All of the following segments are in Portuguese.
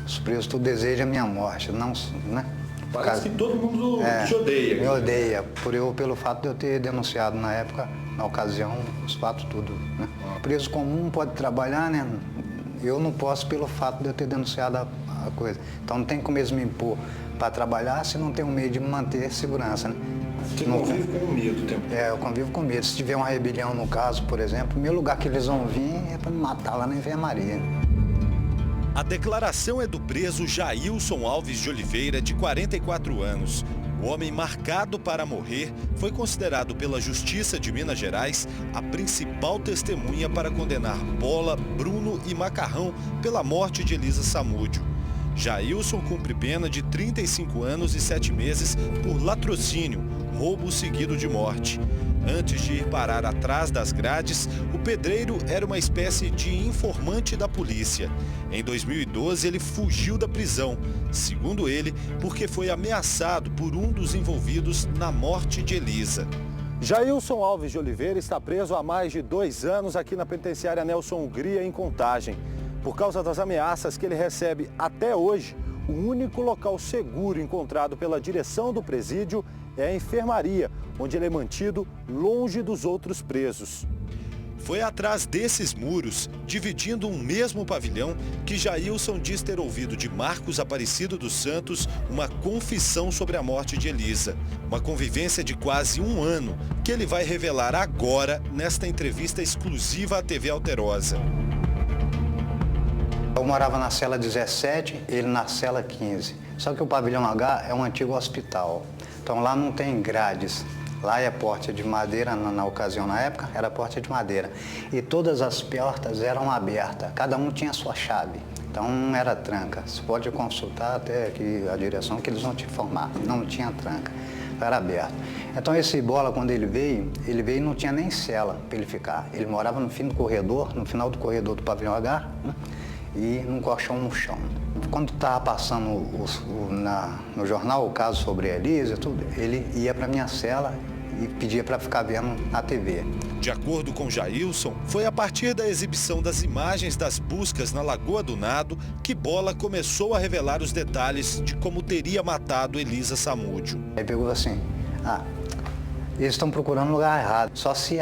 os presos tudo desejam a minha morte, não, né? Parece que todo mundo te odeia. Me odeia, pelo fato de eu ter denunciado na época, na ocasião, os fatos tudo, né? Preso comum pode trabalhar, né? Eu não posso pelo fato de eu ter denunciado a coisa. Então não tem como eles me impor para trabalhar se não tem um meio de manter segurança, né? Você convive com medo o tempo todo? Eu convivo com medo. Se tiver uma rebelião no caso, por exemplo, o primeiro lugar que eles vão vir é para me matar lá na enfermaria. A declaração é do preso Jailson Alves de Oliveira, de 44 anos. O homem marcado para morrer foi considerado pela Justiça de Minas Gerais a principal testemunha para condenar Bola, Bruno e Macarrão pela morte de Elisa Samúdio. Jailson cumpre pena de 35 anos e 7 meses por latrocínio, roubo seguido de morte. Antes de ir parar atrás das grades, o pedreiro era uma espécie de informante da polícia. Em 2012, ele fugiu da prisão, segundo ele, porque foi ameaçado por um dos envolvidos na morte de Elisa. Jailson Alves de Oliveira está preso há mais de 2 anos aqui na penitenciária Nelson Hungria, em Contagem. Por causa das ameaças que ele recebe até hoje, o único local seguro encontrado pela direção do presídio é a enfermaria, onde ele é mantido longe dos outros presos. Foi atrás desses muros, dividindo um mesmo pavilhão, que Jailson diz ter ouvido de Marcos Aparecido dos Santos uma confissão sobre a morte de Elisa. Uma convivência de quase 1 ano, que ele vai revelar agora nesta entrevista exclusiva à TV Alterosa. Eu morava na cela 17, ele na cela 15. Só que o pavilhão H é um antigo hospital. Então lá não tem grades. Lá é porta de madeira, na ocasião, na época, era porta de madeira. E todas as portas eram abertas, cada um tinha a sua chave. Então não era tranca. Você pode consultar até aqui a direção que eles vão te informar. Não tinha tranca, era aberto. Então esse Bola, quando ele veio e não tinha nem cela para ele ficar. Ele morava no fim do corredor, no final do corredor do pavilhão H, né? E num colchão no chão. Quando estava passando no jornal o caso sobre a Elisa e tudo, ele ia para minha cela e pedia para ficar vendo na TV. De acordo com Jailson, foi a partir da exibição das imagens das buscas na Lagoa do Nado que Bola começou a revelar os detalhes de como teria matado Elisa Samúdio. Aí pegou assim, eles estão procurando lugar errado, só se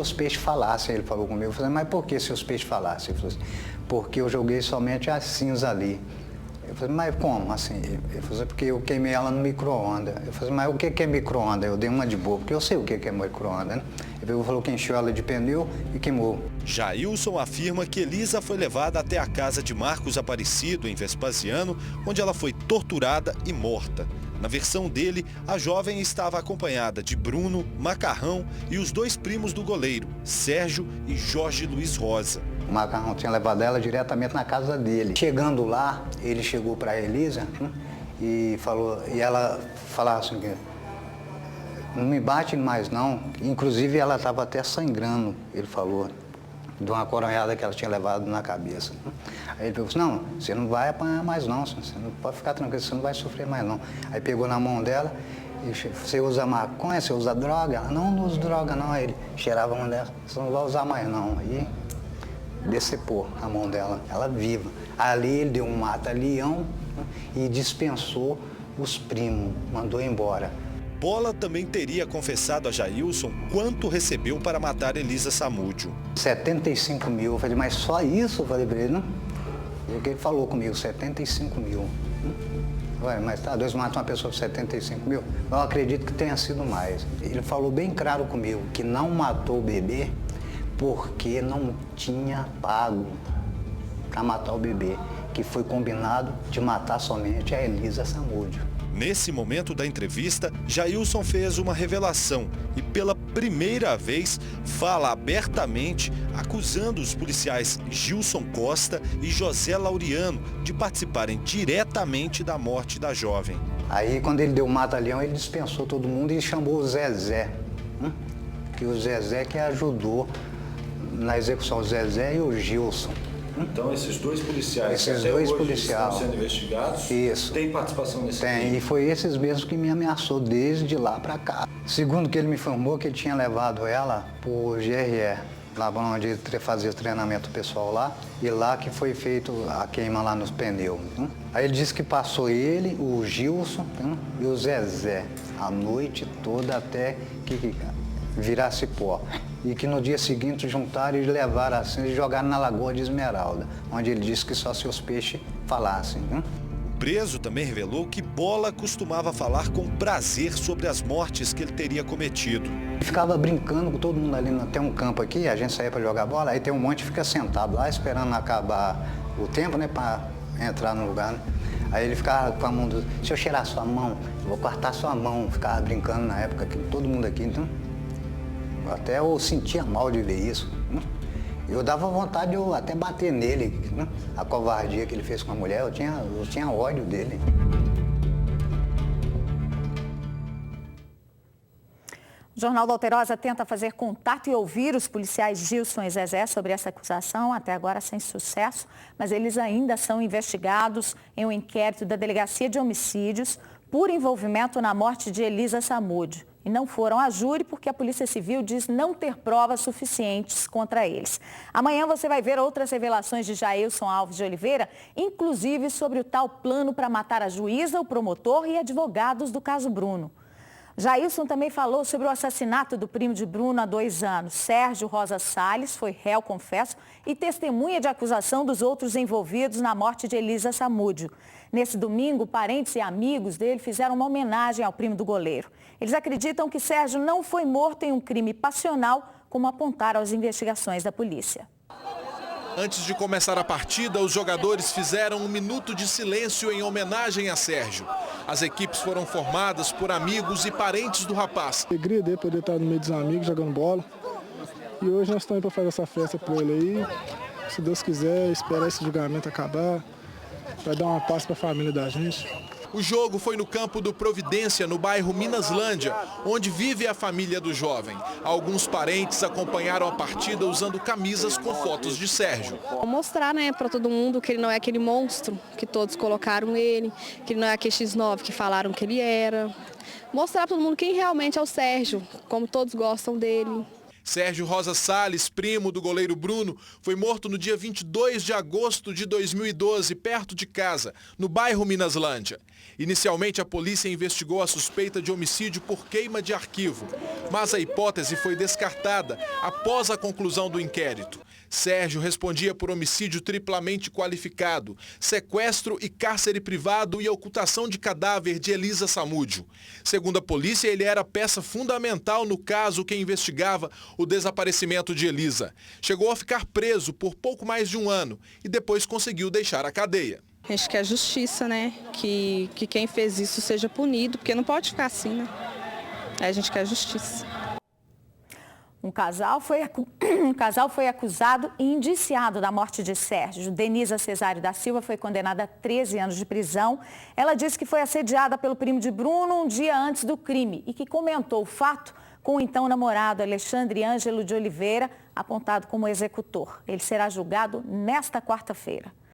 os peixes falassem, ele falou comigo. Eu falei, mas por que se os peixes falassem? Ele falou assim, porque eu joguei somente as cinzas ali. Eu falei, mas como assim? Ele falou, porque eu queimei ela no micro-ondas. Eu falei, mas o que é micro-ondas? Eu dei uma de boa, porque eu sei o que é micro-ondas, né? Ele falou que encheu ela de pneu e queimou. Jailson afirma que Elisa foi levada até a casa de Marcos Aparecido, em Vespasiano, onde ela foi torturada e morta. Na versão dele, a jovem estava acompanhada de Bruno, Macarrão e os 2 primos do goleiro, Sérgio e Jorge Luiz Rosa. O Macarrão tinha levado ela diretamente na casa dele. Chegando lá, ele chegou para a Elisa e ela falava assim, não me bate mais não. Inclusive ela estava até sangrando, ele falou, de uma coronhada que ela tinha levado na cabeça. Aí ele falou assim, não, você não vai apanhar mais não, você não pode ficar tranquilo, você não vai sofrer mais não. Aí pegou na mão dela, e você usa maconha, você usa droga? Ela, não uso droga não. Aí ele cheirava a mão dela, você não vai usar mais não. Aí decepou a mão dela, ela viva. Ali ele deu um mata-leão e dispensou os primos, mandou embora. Bola também teria confessado a Jailson quanto recebeu para matar Elisa Samúdio. 75 mil. Eu falei, mas só isso? Eu falei para ele, não? Porque ele falou comigo, 75 mil. Ué, mas tá, 2 matam uma pessoa por 75 mil? Eu acredito que tenha sido mais. Ele falou bem claro comigo que não matou o bebê porque não tinha pago para matar o bebê, que foi combinado de matar somente a Elisa Samúdio. Nesse momento da entrevista, Jailson fez uma revelação e pela primeira vez fala abertamente acusando os policiais Gilson Costa e José Laureano de participarem diretamente da morte da jovem. Aí quando ele deu o mata-leão, ele dispensou todo mundo e chamou o Zezé. Que o Zezé que ajudou na execução, o Zezé e o Gilson. Então esses 2 policiais esses que até 2 hoje policiais estão sendo investigados, isso, têm participação nesse crime? Tem, e foi esses mesmos que me ameaçou desde lá para cá. Segundo que ele me informou que ele tinha levado ela por GRE, lá onde ele fazia o treinamento pessoal lá, e lá que foi feito a queima lá nos pneus. Aí ele disse que passou ele, o Gilson e o Zezé a noite toda até que virasse pó. E que no dia seguinte juntaram e levaram assim e jogaram na Lagoa de Esmeralda, onde ele disse que só seus peixes falassem. O preso também revelou que Bola costumava falar com prazer sobre as mortes que ele teria cometido. Ele ficava brincando com todo mundo ali, tem um campo aqui, a gente saía para jogar bola, aí tem um monte que fica sentado lá esperando acabar o tempo, né, para entrar no lugar, né? Aí ele ficava com a mão se eu cheirar sua mão, eu vou cortar sua mão, ficava brincando na época, todo mundo aqui, então até eu sentia mal de ver isso. Eu dava vontade de eu até bater nele, a covardia que ele fez com a mulher, eu tinha ódio dele. O Jornal da Alterosa tenta fazer contato e ouvir os policiais Gilson e Zezé sobre essa acusação, até agora sem sucesso, mas eles ainda são investigados em um inquérito da Delegacia de Homicídios por envolvimento na morte de Elisa Samúdio. E não foram a júri porque a Polícia Civil diz não ter provas suficientes contra eles. Amanhã você vai ver outras revelações de Jailson Alves de Oliveira, inclusive sobre o tal plano para matar a juíza, o promotor e advogados do caso Bruno. Jailson também falou sobre o assassinato do primo de Bruno há 2 anos. Sérgio Rosa Salles foi réu, confesso, e testemunha de acusação dos outros envolvidos na morte de Elisa Samúdio. Nesse domingo, parentes e amigos dele fizeram uma homenagem ao primo do goleiro. Eles acreditam que Sérgio não foi morto em um crime passional, como apontaram as investigações da polícia. Antes de começar a partida, os jogadores fizeram 1 minuto de silêncio em homenagem a Sérgio. As equipes foram formadas por amigos e parentes do rapaz. Alegria dele poder estar no meio dos amigos, jogando bola. E hoje nós estamos para fazer essa festa para ele aí. Se Deus quiser, esperar esse julgamento acabar, vai dar uma paz para a família da gente. O jogo foi no campo do Providência, no bairro Minaslândia, onde vive a família do jovem. Alguns parentes acompanharam a partida usando camisas com fotos de Sérgio. Mostrar, né, para todo mundo que ele não é aquele monstro que todos colocaram ele, que ele não é aquele X9 que falaram que ele era. Mostrar para todo mundo quem realmente é o Sérgio, como todos gostam dele. Sérgio Rosa Salles, primo do goleiro Bruno, foi morto no dia 22 de agosto de 2012, perto de casa, no bairro Minaslândia. Inicialmente, a polícia investigou a suspeita de homicídio por queima de arquivo, mas a hipótese foi descartada após a conclusão do inquérito. Sérgio respondia por homicídio triplamente qualificado, sequestro e cárcere privado e ocultação de cadáver de Elisa Samúdio. Segundo a polícia, ele era peça fundamental no caso que investigava o desaparecimento de Elisa. Chegou a ficar preso por pouco mais de 1 ano e depois conseguiu deixar a cadeia. A gente quer justiça, né? Que quem fez isso seja punido, porque não pode ficar assim, né? A gente quer justiça. Um casal foi acusado e indiciado da morte de Sérgio. Denisa Cesário da Silva foi condenada a 13 anos de prisão. Ela disse que foi assediada pelo primo de Bruno um dia antes do crime e que comentou o fato com o então namorado Alexandre Ângelo de Oliveira, apontado como executor. Ele será julgado nesta quarta-feira.